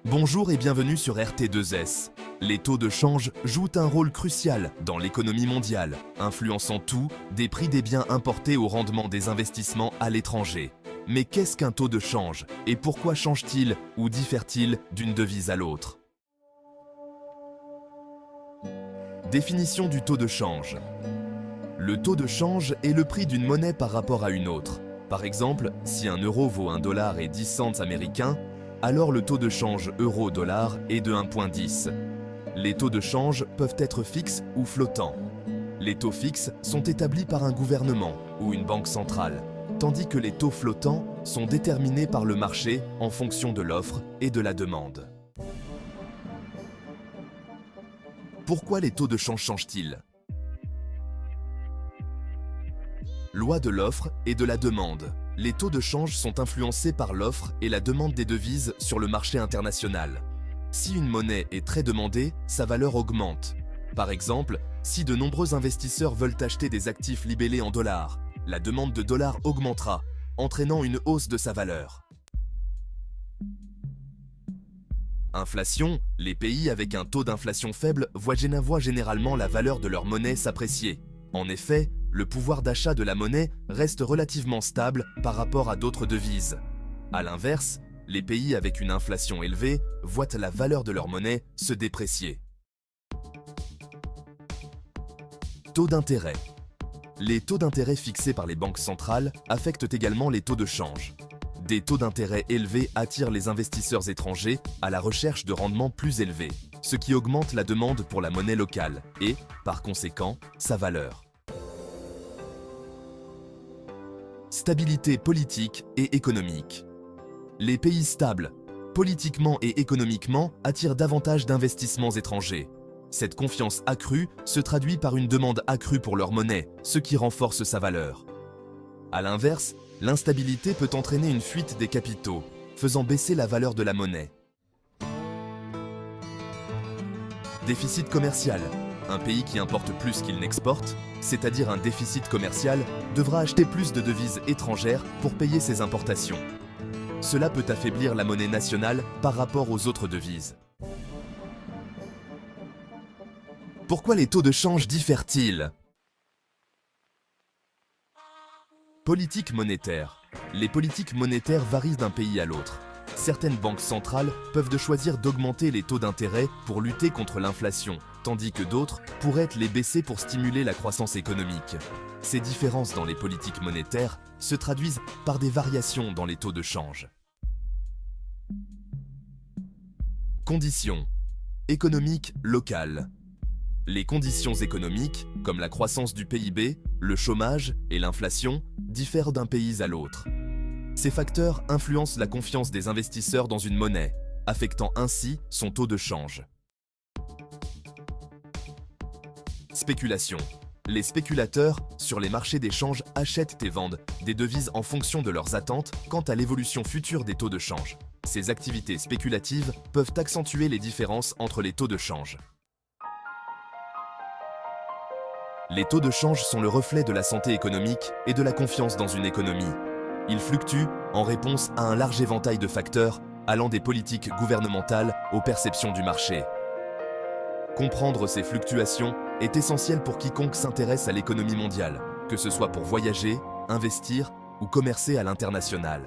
Bonjour et bienvenue sur RT2S. Les taux de change jouent un rôle crucial dans l'économie mondiale, influençant tout, des prix des biens importés au rendement des investissements à l'étranger. Mais qu'est-ce qu'un taux de change et pourquoi change-t-il ou diffère-t-il d'une devise à l'autre? Définition du taux de change. Le taux de change est le prix d'une monnaie par rapport à une autre. Par exemple, si un euro vaut 1 dollar et 10 cents américains, alors le taux de change euro-dollar est de 1,10. Les taux de change peuvent être fixes ou flottants. Les taux fixes sont établis par un gouvernement ou une banque centrale, tandis que les taux flottants sont déterminés par le marché en fonction de l'offre et de la demande. Pourquoi les taux de change changent-ils? Loi de l'offre et de la demande. Les taux de change sont influencés par l'offre et la demande des devises sur le marché international. Si une monnaie est très demandée, sa valeur augmente. Par exemple, si de nombreux investisseurs veulent acheter des actifs libellés en dollars, la demande de dollars augmentera, entraînant une hausse de sa valeur. Inflation. Les pays avec un taux d'inflation faible voient généralement la valeur de leur monnaie s'apprécier. En effet, le pouvoir d'achat de la monnaie reste relativement stable par rapport à d'autres devises. A l'inverse, les pays avec une inflation élevée voient la valeur de leur monnaie se déprécier. Taux d'intérêt. Les taux d'intérêt fixés par les banques centrales affectent également les taux de change. Des taux d'intérêt élevés attirent les investisseurs étrangers à la recherche de rendements plus élevés, ce qui augmente la demande pour la monnaie locale et, par conséquent, sa valeur. Stabilité politique et économique. Les pays stables, politiquement et économiquement, attirent davantage d'investissements étrangers. Cette confiance accrue se traduit par une demande accrue pour leur monnaie, ce qui renforce sa valeur. A l'inverse, l'instabilité peut entraîner une fuite des capitaux, faisant baisser la valeur de la monnaie. Déficit commercial. Un pays qui importe plus qu'il n'exporte, c'est-à-dire un déficit commercial, devra acheter plus de devises étrangères pour payer ses importations. Cela peut affaiblir la monnaie nationale par rapport aux autres devises. Pourquoi les taux de change diffèrent-ils? Politique monétaire. Les politiques monétaires varient d'un pays à l'autre. Certaines banques centrales peuvent choisir d'augmenter les taux d'intérêt pour lutter contre l'inflation, tandis que d'autres pourraient les baisser pour stimuler la croissance économique. Ces différences dans les politiques monétaires se traduisent par des variations dans les taux de change. Conditions économiques locales. Les conditions économiques, comme la croissance du PIB, le chômage et l'inflation, diffèrent d'un pays à l'autre. Ces facteurs influencent la confiance des investisseurs dans une monnaie, affectant ainsi son taux de change. Spéculation. Les spéculateurs, sur les marchés d'échange, achètent et vendent des devises en fonction de leurs attentes quant à l'évolution future des taux de change. Ces activités spéculatives peuvent accentuer les différences entre les taux de change. Les taux de change sont le reflet de la santé économique et de la confiance dans une économie. Ils fluctuent en réponse à un large éventail de facteurs allant des politiques gouvernementales aux perceptions du marché. Comprendre ces fluctuations est essentiel pour quiconque s'intéresse à l'économie mondiale, que ce soit pour voyager, investir ou commercer à l'international.